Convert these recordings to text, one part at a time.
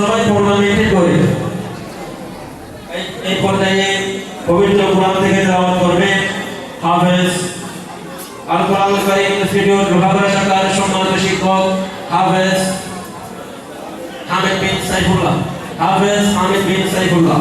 সবাই পর্দা মেনটেন করি। এই পর্যায়ে পবিত্র কোরআন থেকে তেলাওয়াত করবে হাফেজ আল কোরআন কারীম ইনস্টিটিউট লোহাগড়া শাখার সম্মানিত শিক্ষক হাফেজ হামিদ বিন সাইফুল্লাহ। হাফেজ হামিদ বিন Saifullah.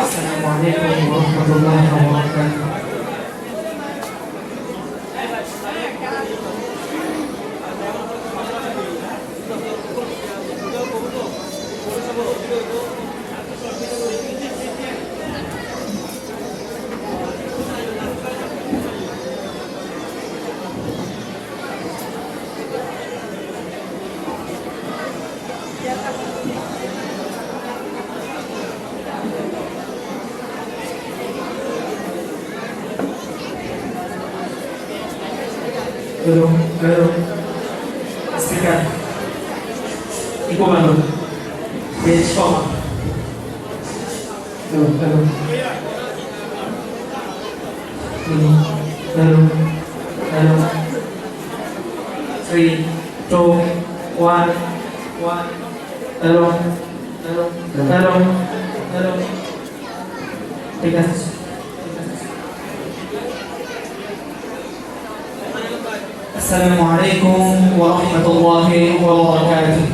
السلام عليكم ورحمة الله وبركاته. Belum. Pastikan. Ibu malu. Besok. Belum. Ini. Belum. 3, 2, 1. Belum. Tiga. Assalamualaikum warahmatullahi wabarakatuh.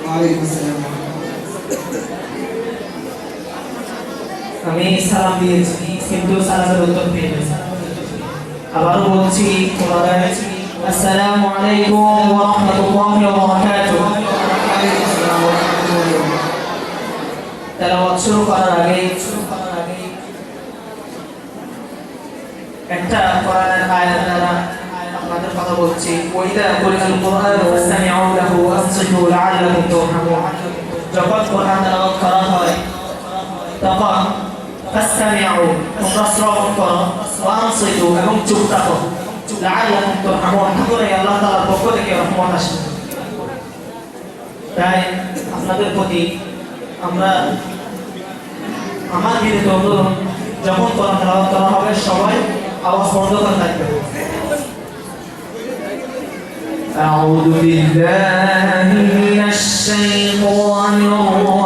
Waalaikumsalam. আমি সালাম দিয়েছি কিন্তু সালামের উত্তর পেয়েছি। আবারও বলছি পুনরায় আসসালামু আলাইকুম ওয়া রাহমাতুল্লাহি ওয়া বারাকাতুহু। তেলাওয়াত শুরু করার আগে একটা কোরআনের আয়াত দ্বারা আপনাদের কথা বলছি। ওয়াইদা কুরিআল কুরআন ফাসতামিউ লাহু ওয়ানসিতু লাআল্লাকুম তুরহামুন। যখন কোরআন তেলাওয়াত করা হয় তখন ফাসতামিউ তোমরা শ্রবণ করো, ওয়ানসিতু এবং চুপ থাকো, লাআল্লাকুম তুরহামুন, তাহলে আল্লাহ তাআলার পক্ষ থেকে রহমত আসবে। তাই আপনাদের প্রতি আমার বিনীত অনুরোধ, যখন কোরআন তেলাওয়াত করা হবে সবাই আওয়াজ বন্ধ করে থাকবে। أعوذ بالله من الشيطان الرجيم